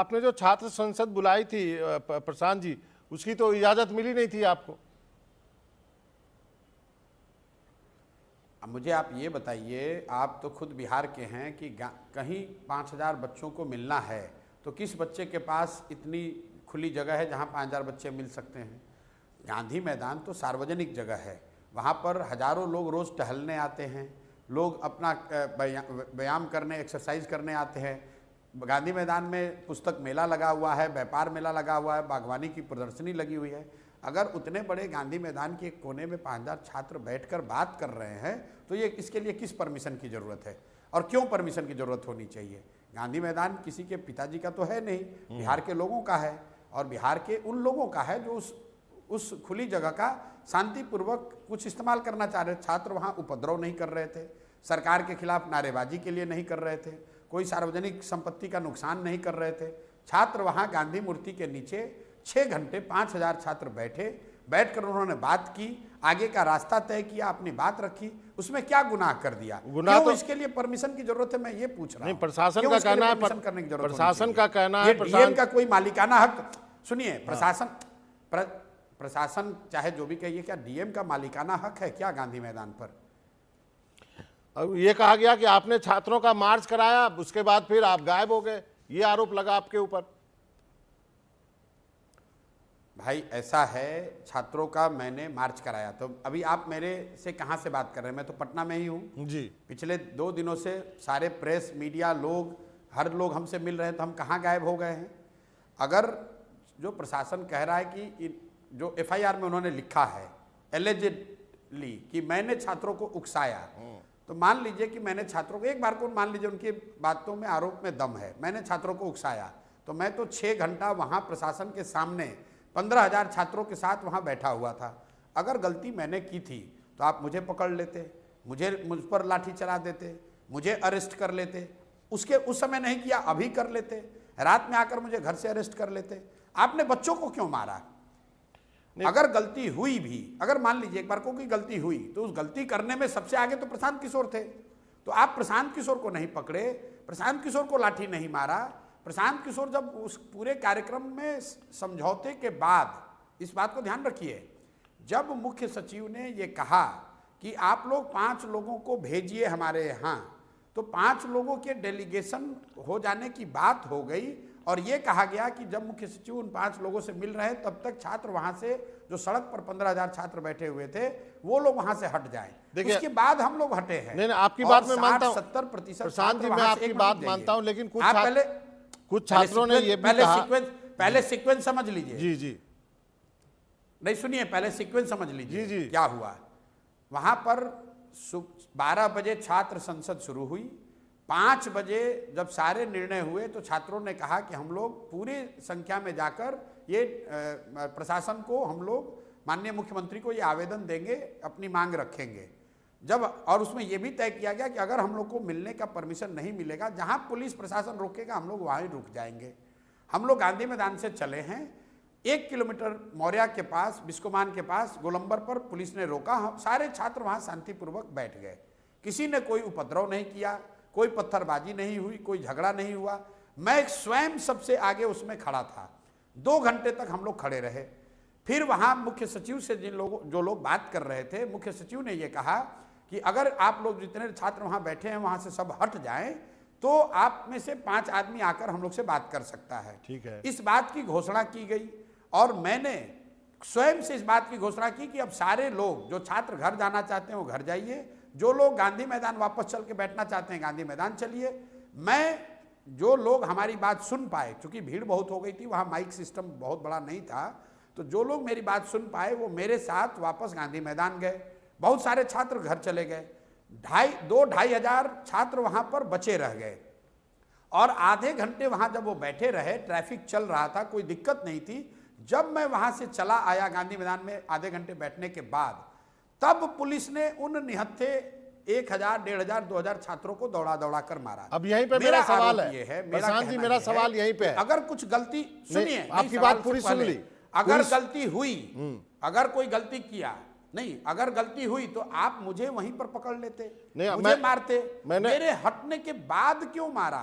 आपने जो छात्र संसद बुलाई थी प्रशांत जी, उसकी तो इजाजत मिली नहीं थी आपको। अब मुझे आप ये बताइए, आप तो खुद बिहार के हैं कि कहीं 5000 बच्चों को मिलना है तो किस बच्चे के पास इतनी खुली जगह है जहां 5000 बच्चे मिल सकते हैं। गांधी मैदान तो सार्वजनिक जगह है, वहां पर हजारों लोग रोज़ टहलने आते हैं, लोग अपना व्यायाम करने, एक्सरसाइज करने आते हैं। गांधी मैदान में पुस्तक मेला लगा हुआ है, व्यापार मेला लगा हुआ है, बागवानी की प्रदर्शनी लगी हुई है। अगर उतने बड़े गांधी मैदान के एक कोने में 5000 छात्र बैठकर बात कर रहे हैं तो ये इसके लिए किस परमिशन की ज़रूरत है और क्यों परमिशन की ज़रूरत होनी चाहिए। गांधी मैदान किसी के पिताजी का तो है नहीं, बिहार के लोगों का है और बिहार के उन लोगों का है जो उस खुली जगह का शांतिपूर्वक कुछ इस्तेमाल करना चाह रहे। छात्र वहाँ उपद्रव नहीं कर रहे थे, सरकार के खिलाफ नारेबाजी के लिए नहीं कर रहे थे, कोई सार्वजनिक संपत्ति का नुकसान नहीं कर रहे थे। छात्र वहाँ गांधी मूर्ति के नीचे 6 घंटे 5000 छात्र बैठकर उन्होंने बात की, आगे का रास्ता तय किया, अपनी बात रखी। उसमें क्या गुनाह कर दिया? गुनाह तो इसके लिए परमिशन की जरूरत है, मैं ये पूछ रहा हूं। नहीं, प्रशासन का कहना है, करने की जरूरत, प्रशासन का कहना है, डीएम का कोई मालिकाना हक। सुनिए, प्रशासन चाहे जो भी कहिए, क्या डीएम का मालिकाना हक है क्या गांधी मैदान पर? अब ये कहा गया कि आपने छात्रों का मार्च कराया, उसके बाद फिर आप गायब हो गए, ये आरोप लगा आपके ऊपर। भाई ऐसा है, छात्रों का मैंने मार्च कराया। तो अभी आप मेरे से कहाँ से बात कर रहे हैं? मैं तो पटना में ही हूँ जी। पिछले 2 दिनों से सारे प्रेस मीडिया लोग, हर लोग हमसे मिल रहे हैं, तो हम कहाँ गायब हो गए हैं? अगर जो प्रशासन कह रहा है कि जो एफआईआर में उन्होंने लिखा है एलिजिडली कि मैंने छात्रों को उकसाया, तो मान लीजिए कि मैंने छात्रों को, एक बार को मान लीजिए उनकी बातों में आरोप में दम है, मैंने छात्रों को उकसाया, तो मैं तो 6 घंटा वहाँ प्रशासन के सामने 15000 छात्रों के साथ वहाँ बैठा हुआ था। अगर गलती मैंने की थी तो आप मुझे पकड़ लेते, मुझ पर लाठी चला देते, मुझे अरेस्ट कर लेते। उस समय नहीं किया, अभी कर लेते, रात में आकर मुझे घर से अरेस्ट कर लेते। आपने बच्चों को क्यों मारा? अगर गलती हुई भी, अगर मान लीजिए एक बार को कोई गलती हुई, तो उस गलती करने में सबसे आगे तो प्रशांत किशोर थे, तो आप प्रशांत किशोर को नहीं पकड़े, प्रशांत किशोर को लाठी नहीं मारा। प्रशांत किशोर जब उस पूरे कार्यक्रम में समझौते के बाद, इस बात को ध्यान रखिए, जब मुख्य सचिव ने ये कहा कि आप लोग 5 लोगों को भेजिए हमारे यहाँ, तो 5 लोगों के डेलीगेशन हो जाने की बात हो गई और ये कहा गया कि जब मुख्य सचिव उन 5 लोगों से मिल रहे हैं तब तक छात्र वहां से, जो सड़क पर 15000 छात्र बैठे हुए थे, वो लोग वहां से हट जाएं। उसके बाद हम लोग हटे हैं। नहीं, आपकी बात में मानता हूं, 70% प्रशांत जी, मैं आपकी बात मानता हूं, लेकिन कुछ छात्रों ने ये भी कहा, पहले सीक्वेंस समझ लीजिए। जी जी, नहीं सुनिए, पहले सीक्वेंस समझ लीजिए। जी जी, क्या हुआ वहां पर? 12 बजे छात्र संसद शुरू हुई, 5 बजे जब सारे निर्णय हुए तो छात्रों ने कहा कि हम लोग पूरी संख्या में जाकर ये प्रशासन को, हम लोग माननीय मुख्यमंत्री को ये आवेदन देंगे, अपनी मांग रखेंगे। जब और उसमें यह भी तय किया गया कि अगर हम लोग को मिलने का परमिशन नहीं मिलेगा, जहां पुलिस प्रशासन रोकेगा हम लोग वहीं रुक जाएंगे। हम लोग गांधी मैदान से चले हैं, 1 किलोमीटर मौर्या के पास, बिस्कोमान के पास गोलंबर पर पुलिस ने रोका। हम सारे छात्र वहां शांतिपूर्वक बैठ गए, किसी ने कोई उपद्रव नहीं किया, कोई पत्थरबाजी नहीं हुई, कोई झगड़ा नहीं हुआ। मैं स्वयं सबसे आगे उसमें खड़ा था, 2 घंटे तक हम लोग खड़े रहे। फिर वहां मुख्य सचिव से जो लोग बात कर रहे थे, मुख्य सचिव ने यह कहा कि अगर आप लोग जितने छात्र वहां बैठे हैं वहां से सब हट जाएं तो आप में से 5 आदमी आकर हम लोग से बात कर सकता है। ठीक है, इस बात की घोषणा की गई और मैंने स्वयं से इस बात की घोषणा की कि अब सारे लोग, जो छात्र घर जाना चाहते हैं वो घर जाइए, जो लोग गांधी मैदान वापस चल के बैठना चाहते हैं गांधी मैदान चलिए। जो लोग हमारी बात सुन पाए, क्योंकि भीड़ बहुत हो गई थी, वहाँ माइक सिस्टम बहुत बड़ा नहीं था, तो जो लोग मेरी बात सुन पाए वो मेरे साथ वापस गांधी मैदान गए। बहुत सारे छात्र घर चले गए, 2-2.5 हजार छात्र वहाँ पर बचे रह गए और आधे घंटे वहाँ जब वो बैठे रहे, ट्रैफिक चल रहा था, कोई दिक्कत नहीं थी। जब मैं वहाँ से चला आया गांधी मैदान में आधे घंटे बैठने के बाद, तब पुलिस ने उन निहत्थे 1000, 1500, 2000 छात्रों को दौड़ा कर मारा। अब यहीं पे मेरा सवाल है, प्रशांत जी, मेरा सवाल यहीं पे है, अगर कुछ गलती, सुनिए आपकी बात पूरी सुन ली, अगर गलती हुई, अगर कोई गलती किया नहीं, अगर गलती हुई तो आप मुझे वहीं पर पकड़ लेते, मुझे मारते, मेरे हटने के बाद क्यों मारा?